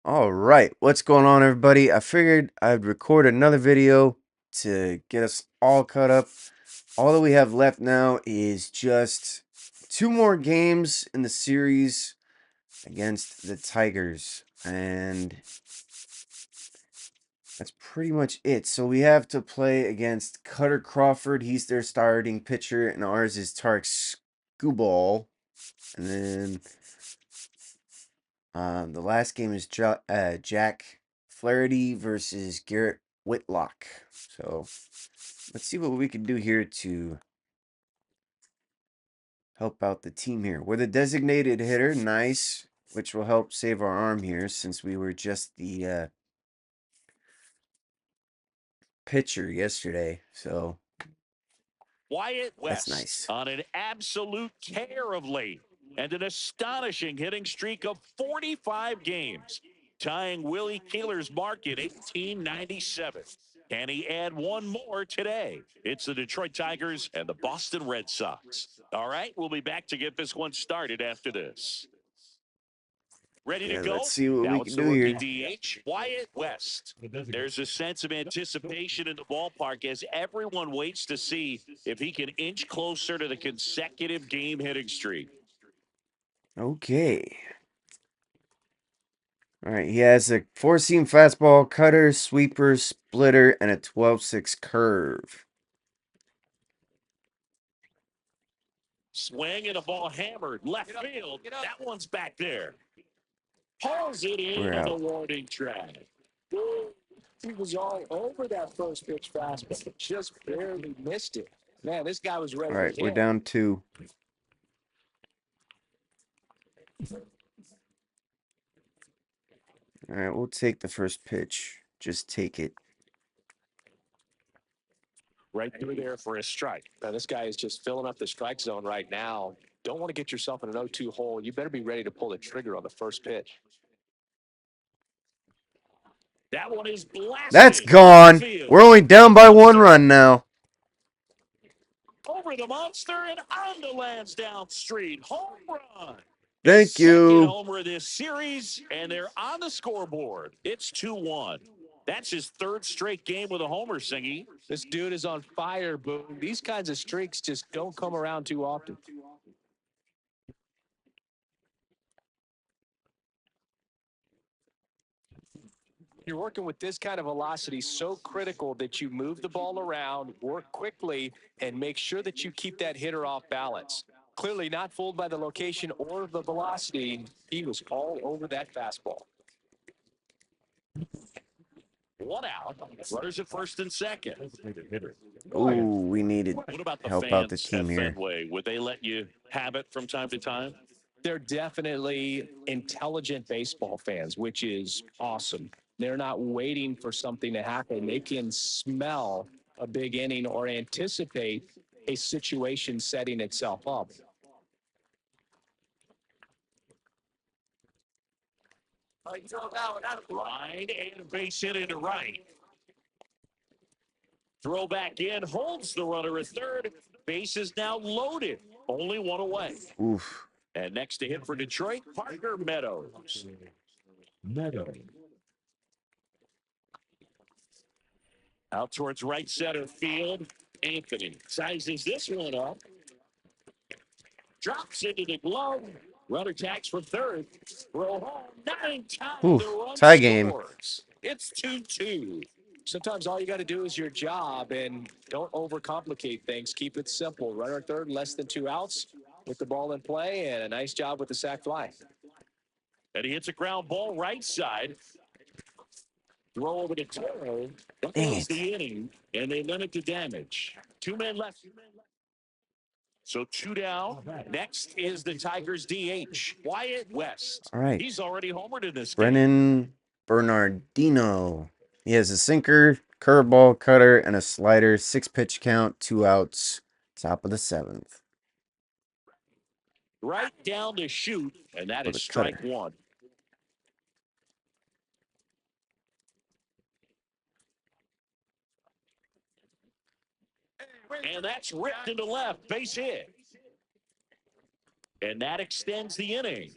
All right, what's going on, everybody? I figured I'd record another video to get us all caught up. All that we have left now is just 2 more games in the series against the Tigers, and that's pretty much it. So we have to play against Cutter Crawford. He's their starting pitcher, and ours is Tarek Skubal. And then the last game is Jack Flaherty versus Garrett Whitlock. So let's see what we can do here to help out the team here. We're the designated hitter, nice, which will help save our arm here since we were just the pitcher yesterday. So Wyatt that's West nice. on an absolute tear of late and an astonishing hitting streak of 45 games, tying Willie Keeler's mark in 1897. Can he add one more today? It's the Detroit Tigers and the Boston Red Sox. All right, we'll be back to get this one started after this. Ready to Yeah, go? let's see what we Now can it's the do rookie here. DH, Wyatt West. There's a sense of anticipation in the ballpark as everyone waits to see if he can inch closer to the consecutive game hitting streak. Okay. All right, he has a 4-seam fastball, cutter, sweeper, splitter, and a 12-6 curve. Swing and a ball hammered left field. That one's back there. Hauls it We're in on the out. warning track. He was all over that first pitch fastball, just barely missed it. Man, this guy was All ready right, to we're hit. down 2. All right, we'll take the first pitch. Just take it. Right through there for a strike. Now, this guy is just filling up the strike zone right now. Don't want to get yourself in an 0-2 hole. You better be ready to pull the trigger on the first pitch. That one is That's blasted left gone. field. We're only down by 1 run now. Over the monster and on the Lansdowne Street. Home run. His Thank second you. homer of this series, and they're on the scoreboard. It's 2-1. That's his third straight game with a homer, Singy. This dude is on fire, Boone. These kinds of streaks just don't come around too often. You're working with this kind of velocity, so critical that you move the ball around, work quickly, and make sure that you keep that hitter off balance. Clearly not fooled by the location or the velocity. He was all over that fastball. One out. Runners at first and second. Ooh, we needed What about the help out the fans team at here. Fenway? Would they let you have it from time to time? They're definitely intelligent baseball fans, which is awesome. They're not waiting for something to happen. They can smell a big inning or anticipate a situation setting itself up. Line and a base hit into right. Throw back in, holds the runner at third. Base is now loaded. Only one away. Oof. And next to hit for Detroit, Parker Meadows. Out towards right center field. Anthony sizes this one up. Drops into the glove. Runner tags for third. Throw home. 9 times the Oof. run Tie game. scores. It's 2-2. Sometimes all you got to do is your job and don't overcomplicate things. Keep it simple. Runner at third, less than 2 outs with the ball in play, and a nice job with the sac fly. And he hits a ground ball right side. Throw over to Toro. That Dang ends it. the inning, and they limit the damage. 2 men left. So 2 down. Next is the Tigers DH, Wyatt West. All right. He's already homered in this game. Brennan Bernardino. He has a sinker, curveball, cutter, and a slider. 6-pitch count, 2 outs. Top of the 7th. Right down to shoot, and that For is the strike cutter. 1. And that's ripped into left, base hit. And that extends the inning.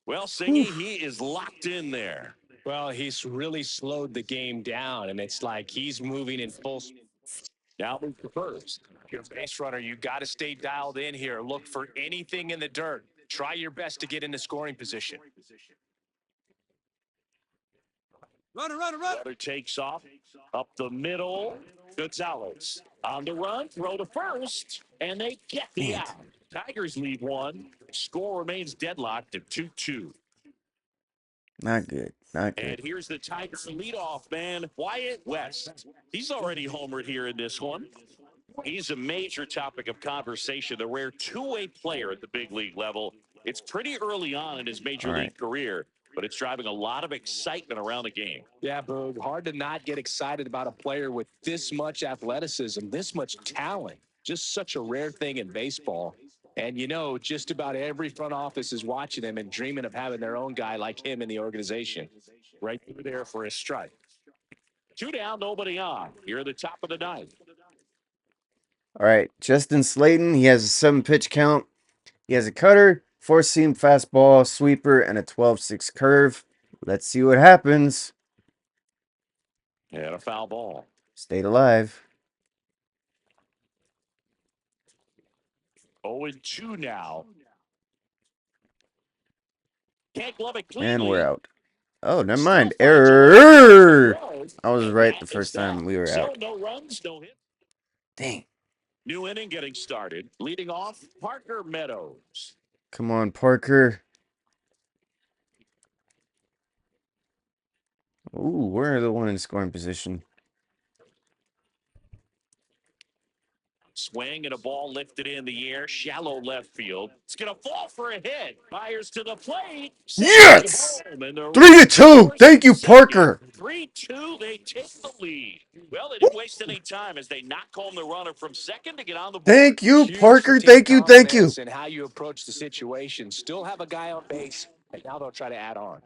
Well, Singy, he is locked in there. Well, he's really slowed the game down, and it's like he's moving in full. Now move to first. Your base runner, you got to stay dialed in here. Look for anything in the dirt. Try your best to get into scoring position. Runner takes off up the middle. Gonzalez on the run, throw to first, and they get the Man, out. Tigers lead one. Score remains deadlocked at 2-2. not good. Not And good. here's the Tigers leadoff man, Wyatt West. He's already homered here in this one. He's a major topic of conversation, the rare two-way player at the big league level. It's pretty early on in his All major right. league career, but it's driving a lot of excitement around the game. Yeah, Boog, hard to not get excited about a player with this much athleticism, this much talent. Just such a rare thing in baseball. And, you know, just about every front office is watching him and dreaming of having their own guy like him in the organization. Right through there for a strike. 2 down, nobody on. Here at the top of the ninth. All right. Justin Slayton, he has a 7-pitch count. He has a cutter, 4-seam fastball, sweeper, and a 12-6 curve. Let's see what happens. And a foul ball. Stayed alive. 0-2 now. Can't glove it And we're cleanly. out. Oh, never Still mind. finds a way to make the Error. throw, I was and right that the is first that. time we were So out. no runs, no hit. Dang. New inning getting started. Leading off, Parker Meadows. Come on, Parker. Ooh, we're the one in scoring position. Swing and a ball lifted in the air, shallow left field. It's going to fall for a hit. Fires to the plate. Safely Yes! home, and the 3-2. runners Thank at you, second. Parker. 3-2. They take the lead. Well, they didn't waste any time as they knock home the runner from second to get on the board. Thank you, Huge for Parker. team Thank you. Thank you. confidence and how you approach the situation. Still have a guy on base, and now they'll try to add on.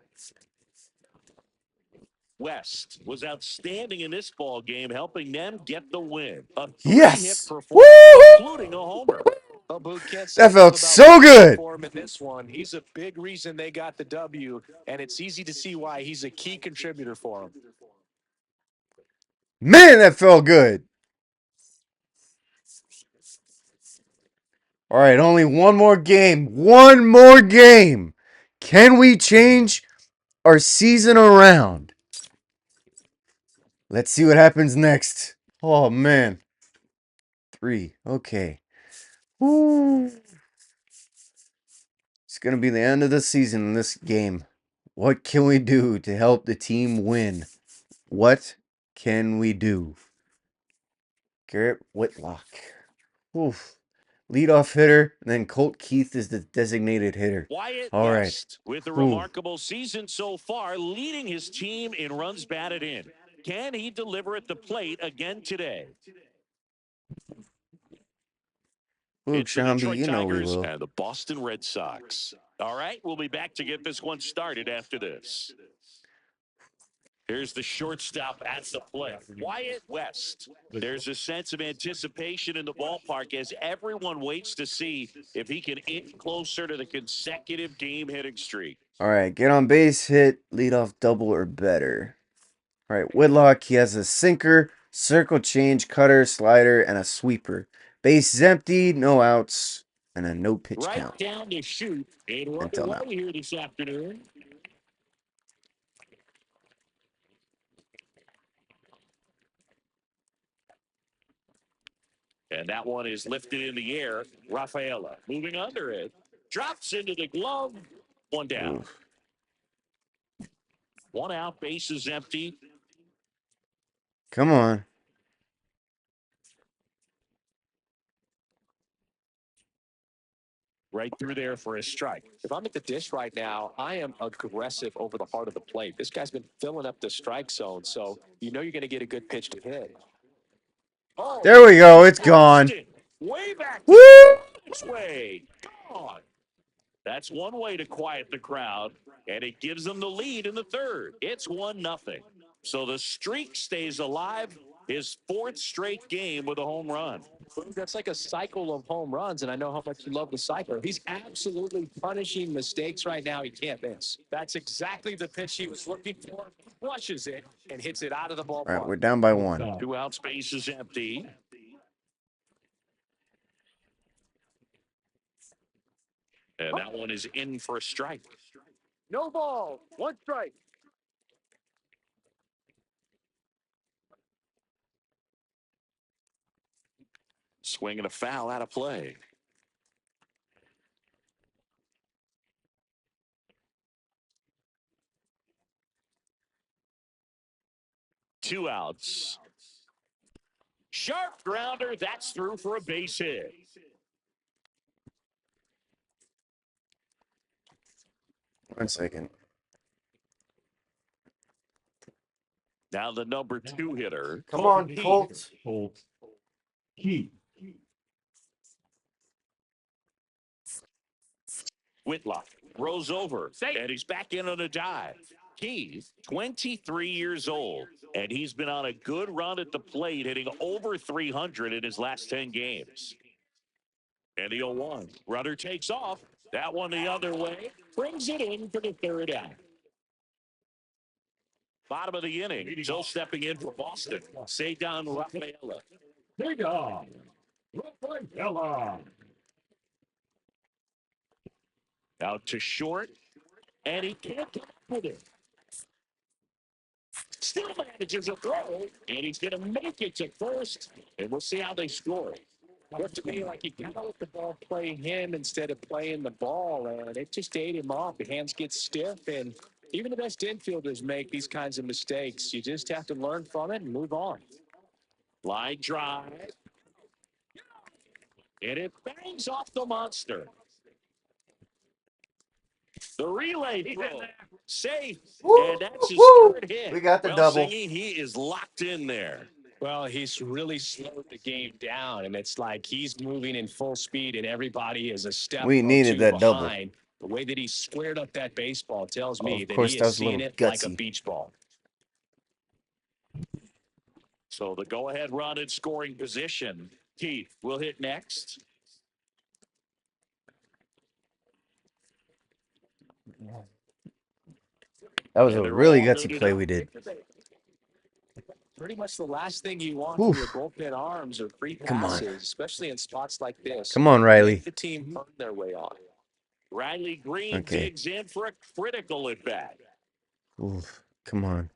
West was outstanding in this ball game, helping them get the win. A 3-hit Yes. performance, Woo! including a homer. Well, Boog, can't say That enough felt about so West's good. form in this one. He's a big reason they got the W, and it's easy to see why he's a key contributor for them. Man, that felt good. All right, only one more game. One more game. Can we change our season around? Let's see what happens next. Oh, man. 3. Okay. Woo. It's going to be the end of the season in this game. What can we do to help the team win? What can we do? Garrett Whitlock. Oof. Leadoff hitter, and then Colt Keith is the designated hitter. Wyatt All right. West with a Ooh. remarkable season so far, leading his team in runs batted in. Can he deliver at the plate again today? Ooh, It's the Shambi, Detroit you know we Tigers will. and the Boston Red Sox. All right, we'll be back to get this one started after this. Here's the shortstop at the plate, Wyatt West. There's a sense of anticipation in the ballpark as everyone waits to see if he can inch closer to the consecutive game hitting streak. All right, get on base, hit, leadoff double or better. All right, Whitlock, he has a sinker, circle change, cutter, slider, and a sweeper. Base is empty, no outs, and a no pitch Right count down to shoot. And we're until now. underway here this afternoon. And that one is lifted in the air. Rafaela moving under it. Drops into the glove. One down. Oof. One out. Base is empty. Come on. Right through there for a strike. If I'm at the dish right now, I am aggressive over the heart of the plate. This guy's been filling up the strike zone, so you know you're going to get a good pitch to hit. Oh, There we go. It's gone. way back Woo! this way. Gone. That's one way to quiet the crowd, and it gives them the lead in the third. It's 1-0. So the streak stays alive. His fourth straight game with a home run. That's like a cycle of home runs, and I know how much you love the cycle. He's absolutely punishing mistakes right now. He can't miss. That's exactly the pitch he was looking for. Flushes it and hits it out of the All right, ballpark. we're down by 1. 2 out, space is empty. And that one is in for a strike. No ball, 1 strike. Swing and a foul out of play. Two outs. Sharp grounder. That's through for a base hit. One second. Now the number 2 hitter. Come on, Colts. Whitlock rolls over, and he's back in on a dive. He's 23 years old, and he's been on a good run at the plate, hitting over 300 in his last 10 games. And the 0-1. Runner takes off. That one the other way. Brings it in for the 3rd out. Bottom of the inning. Still stepping in for Boston. Cedar Rafaela. Out to short, and he can't get up with it. Still manages a throw, and he's going to make it to first, and we'll see how they score. Looked to me like he got to let the ball play him instead of playing the ball, and it just ate him off. The hands get stiff, and even the best infielders make these kinds of mistakes. You just have to learn from it and move on. Line drive, and it bangs off the monster. The relay throw, safe, and that's his 3rd hit. We got the well, double. Singy, he is locked in there. Well, he's really slowed the game down, and it's like he's moving in full speed, and everybody is a step We or needed 2 that double. behind. The way that he squared up that baseball tells me Of that course, he that is was a seeing little it like a gutsy. beach ball. So the go-ahead run in scoring position. Keith will hit next. That was And a they're really all gutsy loaded play up. we did. Pretty much the last thing you want from your bullpen arms are free Come on. passes, especially in spots like this. Come on, Riley. Make the team earn their way on. Riley Green Okay. digs in for a critical at bat. Oof. Come on.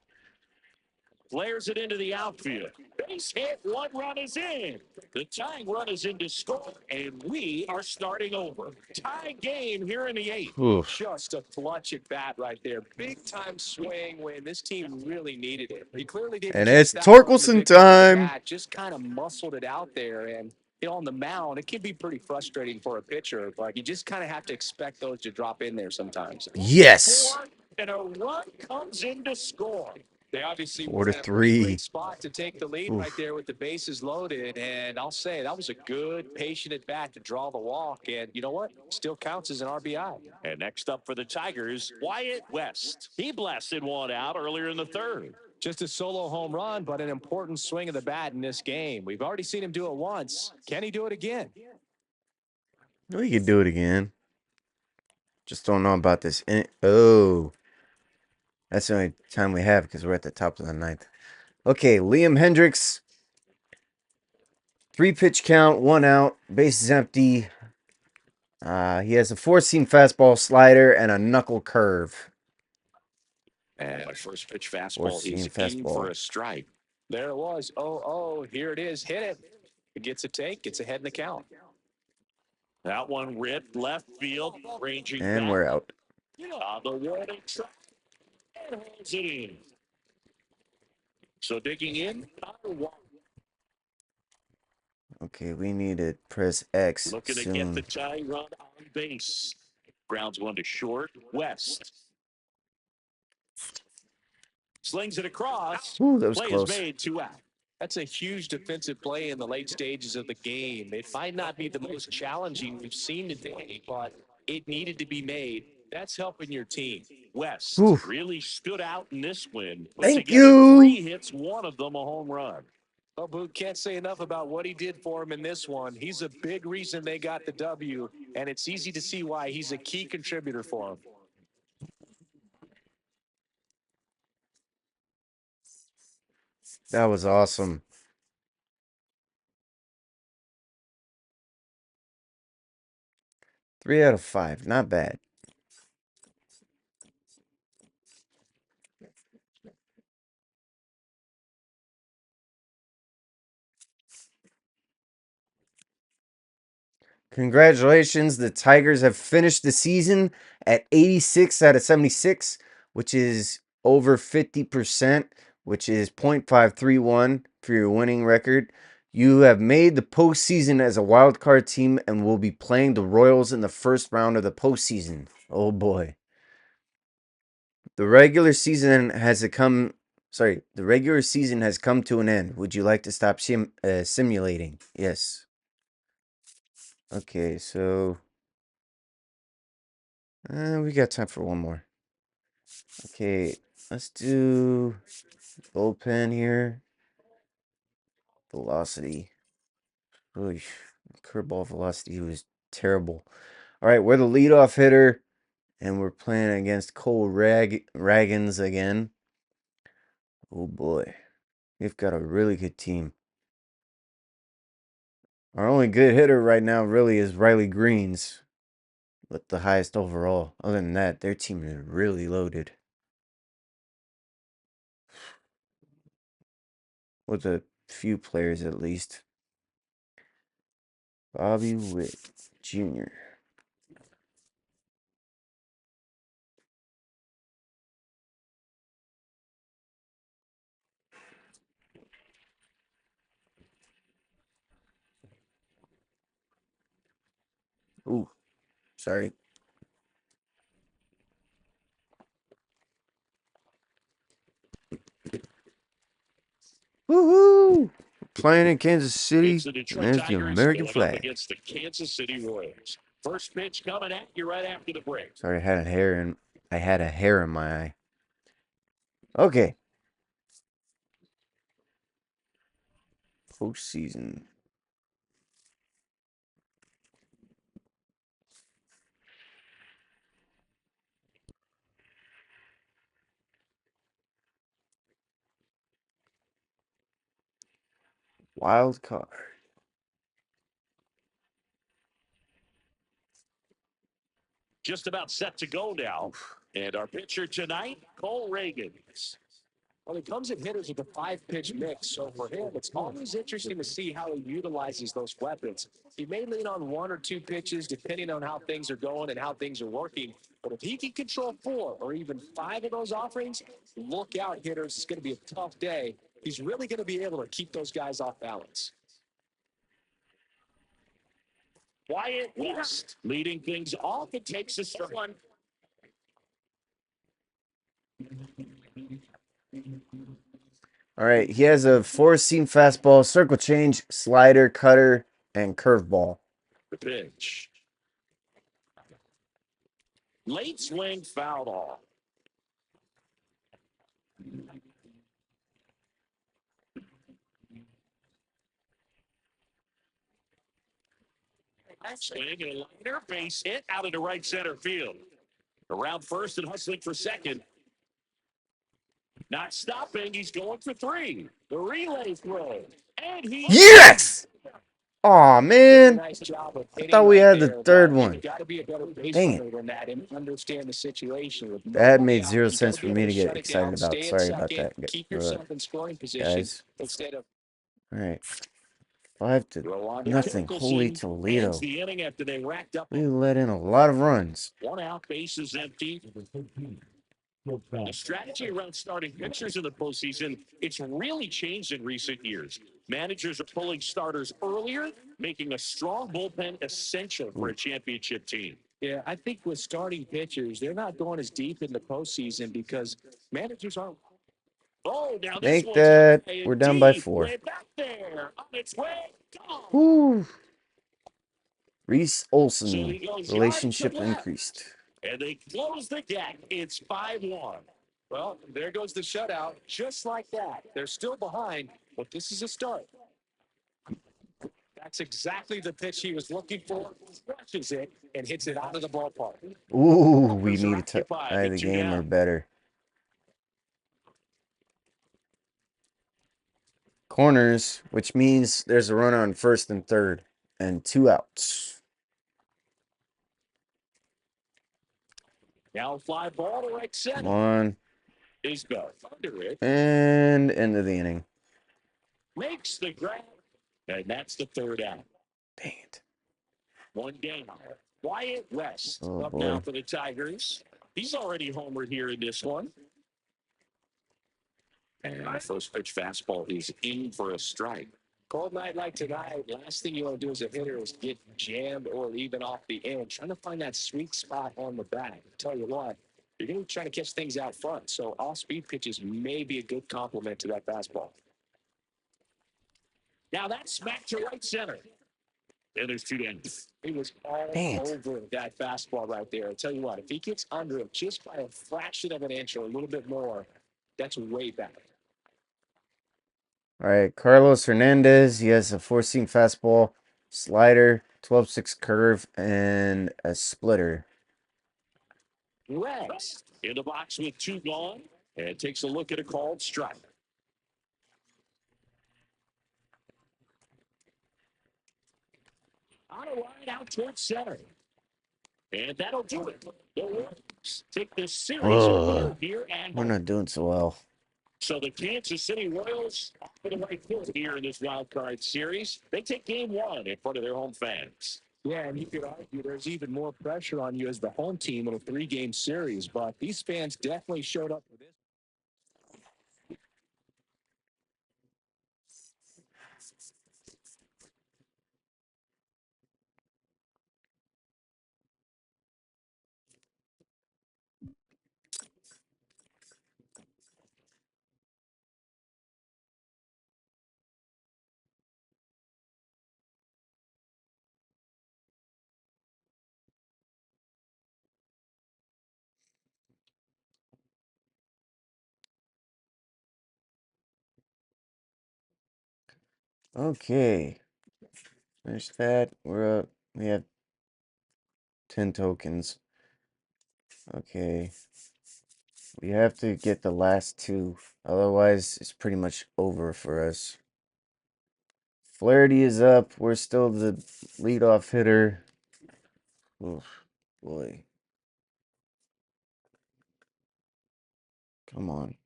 Flares it into the outfield. Base hit. 1 run is in. The tying run is in to score, and we are starting over. Tie game here in the 8th. Oof. Just a clutch at bat right there. Big time swing when this team really needed it. He clearly didn't. And chase it's that one from the Torkelson big side of the time. bat, just kind of muscled it out there, and on the mound, it can be pretty frustrating for a pitcher, but you just kind of have to expect those to drop in there sometimes. Yes. And a run comes in to score. They obviously 4 were to in a pretty 3. great spot to take the lead right Oof. there with the bases loaded. And I'll say that was a good, patient at bat to draw the walk. And you know what? Still counts as an RBI. And next up for the Tigers, Wyatt West. He blasted one out earlier in the 3rd. Just a solo home run, but an important swing of the bat in this game. We've already seen him do it once. Can he do it again? We could do it again. Just don't know about this. Oh. That's the only time we have because we're at the top of the 9th. Okay, Liam Hendricks. 3-pitch count, 1 out. Base is empty. He has a 4-seam fastball, slider, and a knuckle curve. And my first pitch fastball is in for a strike. There it was. Oh, here it is. Hit it. It gets a take. Gets ahead in the count. That one ripped left field, ranging And back. we're out. The warning track and holds it in. So digging in. Okay, we need to press X Looking soon. to get the tie run on base. Grounds one to short. West. Slings it across. Ooh, that was Play close. is made, 2 out. That's a huge defensive play in the late stages of the game. It might not be the most challenging we've seen today, but it needed to be made. That's helping your team. West Oof. really stood out in this win. Thank you. 3 hits, one of them a home run. Well, Boot can't say enough about what he did for him in this one. He's a big reason they got the W, and it's easy to see why he's a key contributor for him. That was awesome. Three out of five. Not bad. Congratulations. The Tigers have finished the season at 86 out of 76, which is over 50%, which is .531 for your winning record. You have made the postseason as a wild card team and will be playing the Royals in the first round of the postseason. Oh boy. The regular season has come. Sorry, the regular season has come to an end. Would you like to stop simulating? Yes. Okay, so we got time for one more. Okay, let's do bullpen here. Velocity. Oy, curveball velocity was terrible. All right, we're the leadoff hitter, and we're playing against Cole Raggins again. Oh boy, we've got a really good team. Our only good hitter right now really is Riley Greens with the highest overall. Other than that, their team is really loaded. With a few players at least. Bobby Witt Jr. Ooh, sorry. Woohoo! Playing in Kansas City, It's the and Detroit there's the Tigers American going up flag. against the Kansas City Royals. First pitch coming at you right after the break. Sorry, I had a hair in my eye. Okay. Postseason. Wild card. Just about set to go now. And our pitcher tonight, Cole Reagans. Well, he comes at hitters with a 5-pitch mix, so for him, it's always interesting to see how he utilizes those weapons. He may lean on 1 or 2 pitches depending on how things are going and how things are working, but if he can control 4 or even 5 of those offerings, look out, hitters. It's going to be a tough day. He's really going to be able to keep those guys off balance. Wyatt West leading things off. It takes us to one. All right, he has a four-seam fastball, circle change, slider, cutter, and curveball. The pitch. Late swing, foul off. Swing and a liner, base hit out into right center field. Around first and hustling for second. Not stopping. He's going for 3. The relay throw. And he. Yes! Aw, man. Nice job of I hitting thought we right had the there, third but one. you got to be a better base Dang runner it. than that and understand the situation. With That nobody made out, zero you got sense to for be able me to to get shut it excited down, about. stay in Sorry about second, that, keep yourself in scoring position guys. instead of. All right. 5-0. Holy Ends Toledo. the inning after they racked up. We let in a lot of runs. 1 out, bases empty. The strategy around starting pitchers in the postseason, it's really changed in recent years. Managers are pulling starters earlier, making a strong bullpen essential for a championship team. Yeah, I think with starting pitchers, they're not going as deep in the postseason because managers aren't. Oh, now this Make one's that. high We're and down by deep. 4. Way back there. On its way. Gone. Woo. Reese So Olson. he goes yards to Relationship left. increased. And they close the gap. It's 5-1. Well, there goes the shutout. Just like that. They're still behind, Well, this is a start. That's exactly the pitch he was looking for. Crushes it and hits it out of the ballpark. Ooh, we Runners are need to occupied tie with the 2 game or down. better. Corners, which means there's a runner on first and third, and 2 outs. Now fly ball to right Come center. on. Isbell under it. And end of the inning. Makes the grab. And that's the 3rd out. Dang it. 1 down. Wyatt West Oh, up now boy. for the Tigers. He's already homered here in this one. And the first pitch fastball is in for a strike. Cold night like tonight, last thing you want to do as a hitter is get jammed or even off the end. Trying to find that sweet spot on the bat. Tell you what, you're going to try to catch things out front. So off-speed pitches may be a good complement to that fastball. Now that's smacked to right center. And there's 2 down. He was all Dang it. over that fastball right there. I tell you what, if he gets under it just by a fraction of an inch or a little bit more, that's way back. All right, Carlos Hernandez. He has a 4-seam fastball, slider, 12-6 curve, and a splitter. West in the box with 2 gone. And takes a look at a called strike. On a line out towards center. And that'll do it. The Warriors take this series Ugh. here and We're not doing so well. so the Kansas City Royals off to the right foot here in this wild card series. They take game 1 in front of their home fans. Yeah, and you could argue there's even more pressure on you as the home team in a 3-game series, but these fans definitely showed up for this. Okay. Finish that. We're up. We have 10 tokens. Okay. We have to get the last 2. Otherwise, it's pretty much over for us. Flaherty is up. We're still the leadoff hitter. Oof, boy. Come on.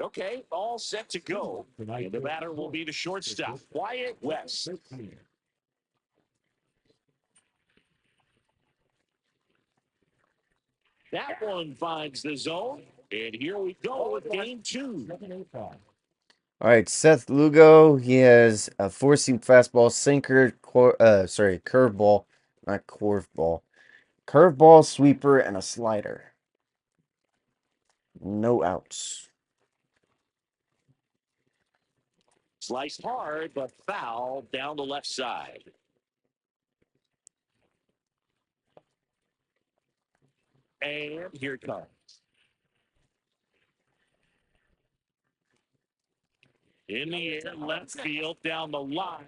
Okay, all set to go. And the batter will be the shortstop, Wyatt West. That one finds the zone. And here we go with game 2. All right, Seth Lugo. He has a 4-seam fastball, sinker, curveball, not curveball, curveball, sweeper, and a slider. No outs. Sliced hard, but foul down the left side. And here it comes. In the air, left field, down the line.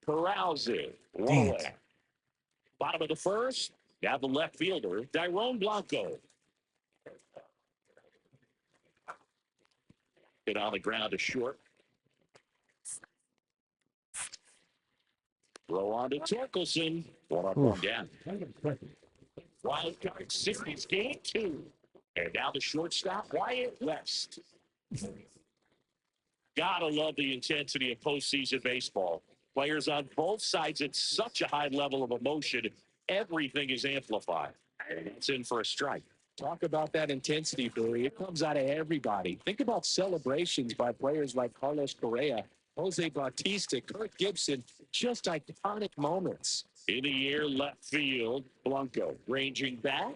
Corrals it. One Dang away. it. Bottom of the first. Now the left fielder, Tyrone Blanco. Hit on the ground to short. Throw on to Torkelson. One up, one Oof. down. Wild card series game 2. And now the shortstop, Wyatt West. Gotta love the intensity of postseason baseball. Players on both sides at such a high level of emotion. Everything is amplified. And it's in for a strike. Talk about that intensity, Billy. It comes out of everybody. Think about celebrations by players like Carlos Correa, Jose Bautista, Kirk Gibson, just iconic moments. In the air, left field, Blanco ranging back.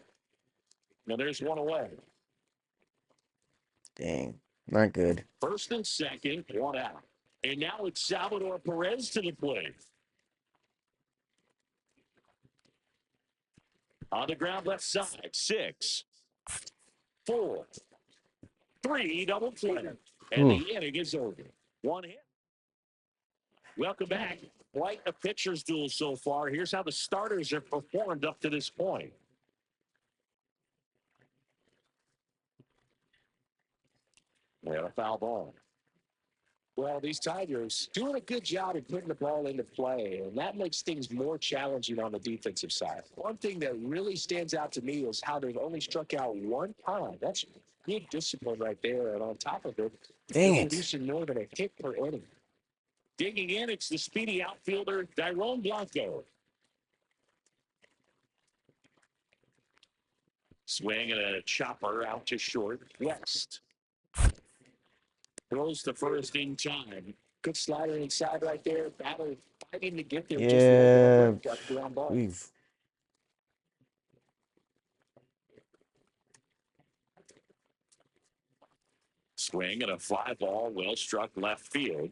Now there's one away. Dang. Not good. First and second, one out. And now it's Salvador Perez to the plate. On the ground left side, 6. 4, 3, double play. And Ooh. the inning is over. One hit. Welcome back. Quite a pitcher's duel so far. Here's how the starters have performed up to this point. We have a foul ball. Well, these Tigers doing a good job of putting the ball into play, and that makes things more challenging on the defensive side. One thing that really stands out to me is how they've only struck out one time. That's good discipline right there, and on top of it, they're Dang it. producing more than a hit per inning. Digging in, it's the speedy outfielder, Dairon Blanco. Swing and a chopper out to short. West throws to first in time. Good slider inside right there. Battle fighting to get there. Just won't get a Yeah. break. Got the ground ball. We've. Swing and a fly ball. Well struck left field.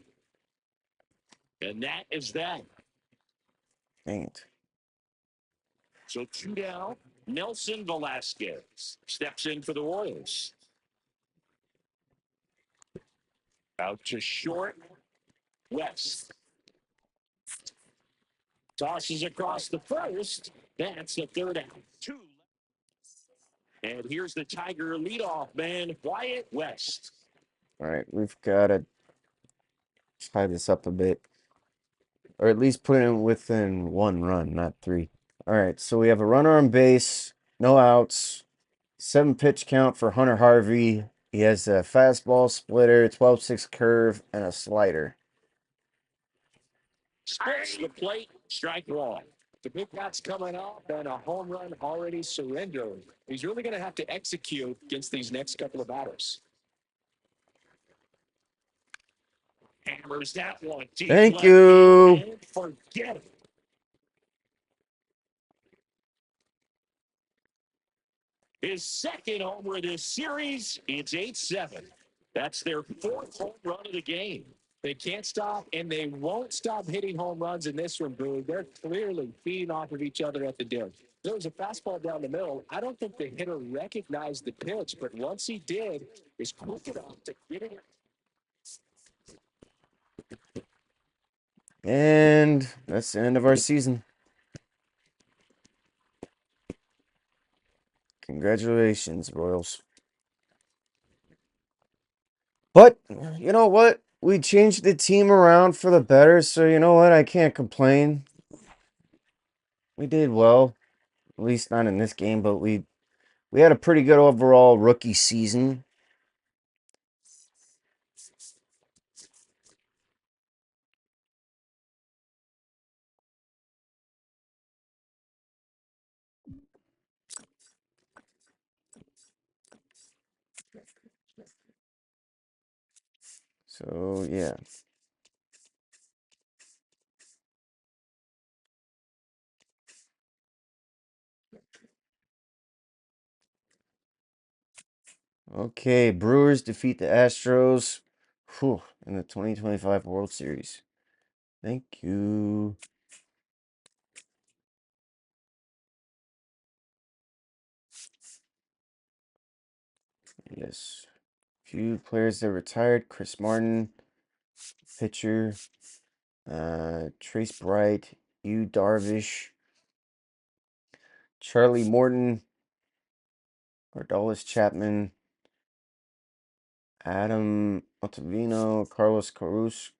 And that is that. Dang it. So 2 down. Nelson Velasquez steps in for the Royals. Out to short. West tosses across the first. That's the third out. 2. And here's the Tiger leadoff man, Wyatt West. All right. We've got to tie this up a bit. Or at least put it within 1 run, not 3. All right. So we have a runner on base. No outs. 7 pitch count for Hunter Harvey. He has a fastball, splitter, 12-6 curve, and a slider. Splits the plate, strike 1. The big bat's coming up and a home run already surrendered. He's really going to have to execute against these next couple of batters. Hammers that one deep Thank left field you. and forget it. His second homer of this series, it's 8-7. That's their 4th home run of the game. They can't stop, and they won't stop hitting home runs in this one, Boo. They're clearly feeding off of each other at the dirt. There was a fastball down the middle. I don't think the hitter recognized the pitch, but once he did, he's quick enough to get it. And that's the end of our season. Congratulations, Royals. But, you know what? We changed the team around for the better, so you know what? I can't complain. We did well. At least not in this game, but we had a pretty good overall rookie season. So, yeah. Okay, Brewers defeat the Astros in the 2025 World Series. Thank you. Yes. Few players that retired. Chris Martin, pitcher. Trace Bright, Yu Darvish, Charlie Morton, Ardalis Chapman, Adam Ottavino, Carlos Carusco,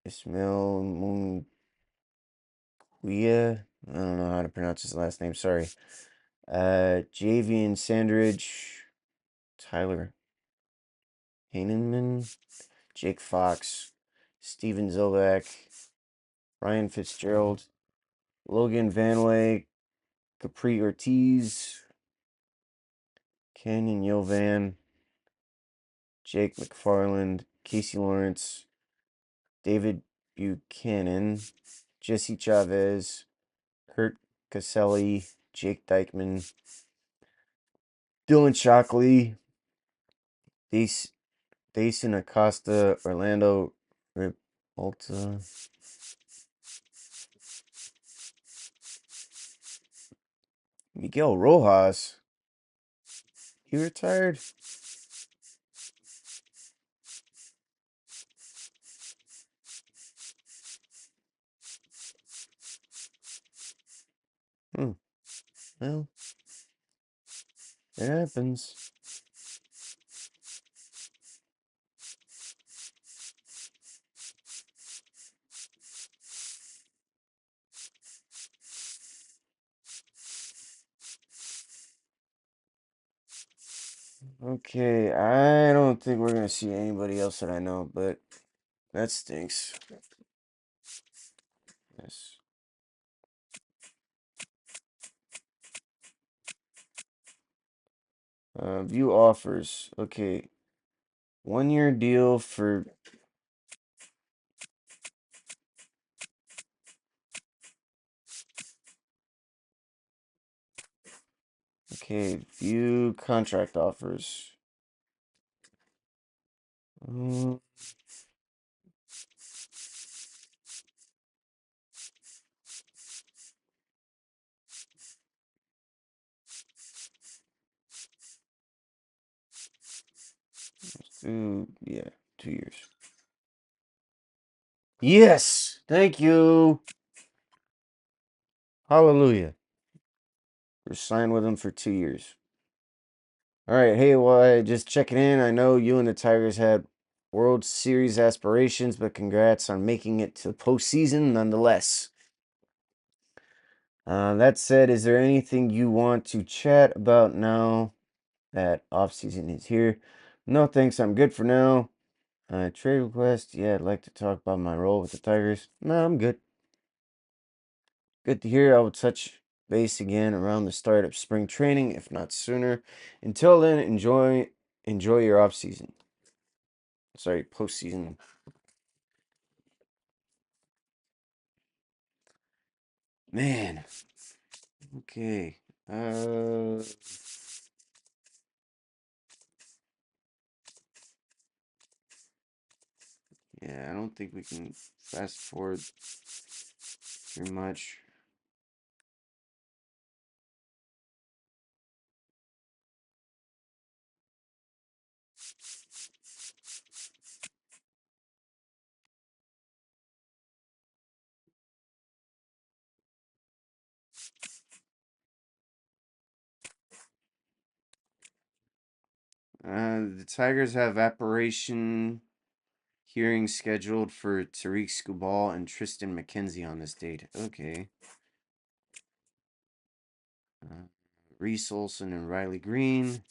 Ismail Munguia. I don't know how to pronounce his last name. Sorry. Javian Sandridge, Tyler Heineman, Jake Fox, Steven Zovak, Ryan Fitzgerald, Logan Vanway, Capri Ortiz, Canyon Yovan, Jake McFarland, Casey Lawrence, David Buchanan, Jesse Chavez, Kurt Caselli, Jake Dykeman, Dylan Shockley, Dason Acosta, Orlando Ribalta, Miguel Rojas. He retired? Hmm. Well, it happens. Okay, I don't think we're gonna see anybody else that I know, but that stinks. Yes. View offers. Okay. 1 year deal for. Okay, view contract offers. Mm, yeah, 2 years. Yes, thank you. Hallelujah. We're signed with him for 2 years. All right, hey, well, just checking in. I know you and the Tigers had World Series aspirations, but congrats on making it to the postseason nonetheless. That said, is there anything you want to chat about now that offseason is here? No, thanks. I'm good for now. Trade request. Yeah, I'd like to talk about my role with the Tigers. No, I'm good. Good to hear. I will touch base again around the start of spring training, if not sooner. Until then, enjoy your off season. Sorry, postseason. Man. Okay. Yeah, I don't think we can fast forward too much. The Tigers have apparition hearing scheduled for Tariq Skubal and Tristan McKenzie on this date. Okay. Reese Olson and Riley Green.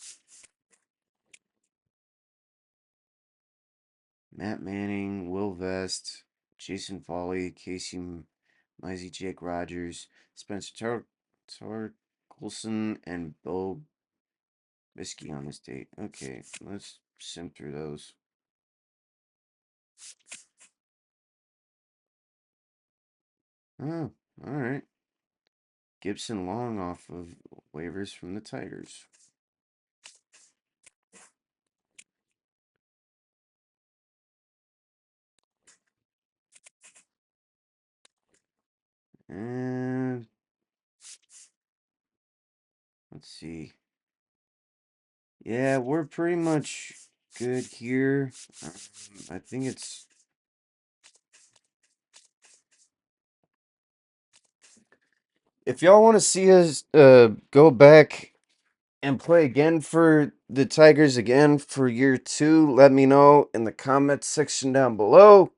Matt Manning, Will Vest, Jason Foley, Casey Mizey, Jake Rogers, Spencer Torkelson, and Bo Bisky on this date. Okay, let's sim through those. Oh, all right. Gibson Long off of waivers from the Tigers. And let's see. Yeah, we're pretty much good here. I think it's. If y'all want to see us go back and play again for the Tigers again for year 2, let me know in the comments section down below.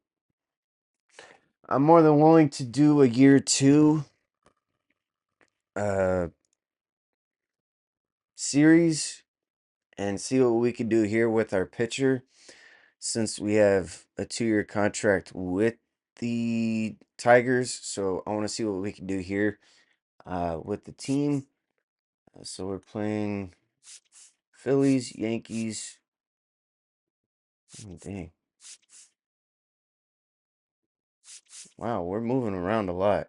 I'm more than willing to do a year 2 uh series and see what we can do here with our pitcher, since we have a 2-year contract with the Tigers. So I want to see what we can do here with the team. So we're playing Phillies, Yankees. Oh, dang. Wow, we're moving around a lot.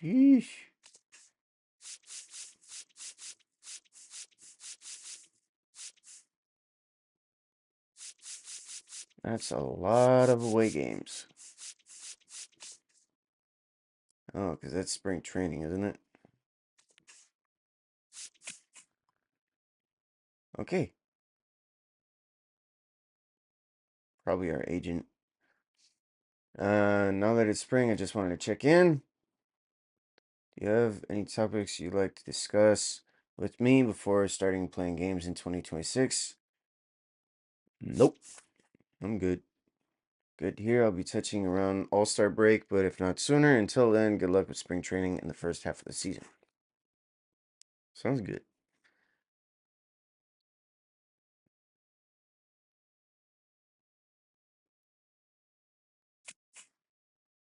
Sheesh. That's a lot of away games. Oh, because that's spring training, isn't it? Okay. Probably our agent. Now that it's spring, I just wanted to check in. Do you have any topics you'd like to discuss with me before starting playing games in 2026? Nope. I'm good. Good here. I'll be touching around All-Star break, but if not sooner, until then, good luck with spring training in the first half of the season. Sounds good.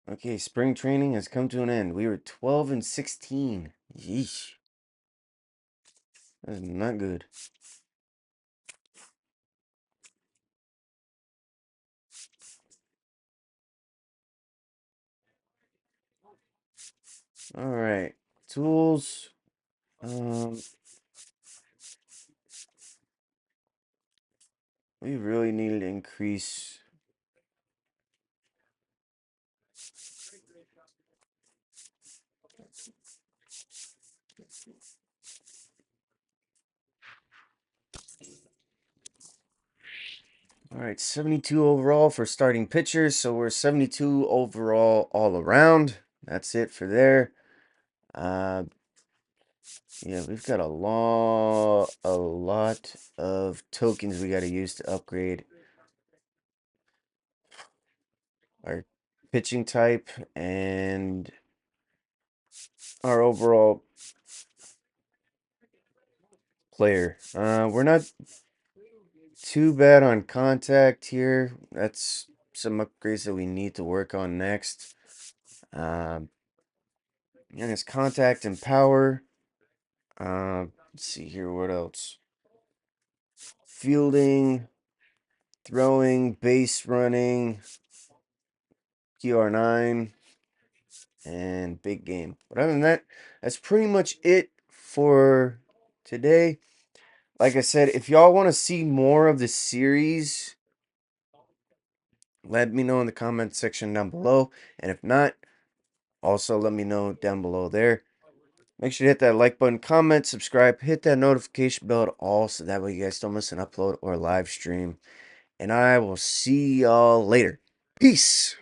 Okay, spring training has come to an end. We were 12 and 16. Yeesh. That's not good. All right. Tools. We really needed to increase. All right, 72 overall for starting pitchers. So we're 72 overall all around. That's it for there. Yeah, we've got a lot of tokens we got to use to upgrade our pitching type and our overall player. We're not too bad on contact here. That's some upgrades that we need to work on next. And it's contact and power. Let's see here. What else? Fielding, throwing, base running, QR9, and big game. But other than that, that's pretty much it for today. Like I said, if y'all want to see more of the series, let me know in the comment section down below. And if not, also let me know down below there. Make sure to hit that like button, comment, subscribe, hit that notification bell to all so that way you guys don't miss an upload or live stream. And I will see y'all later. Peace.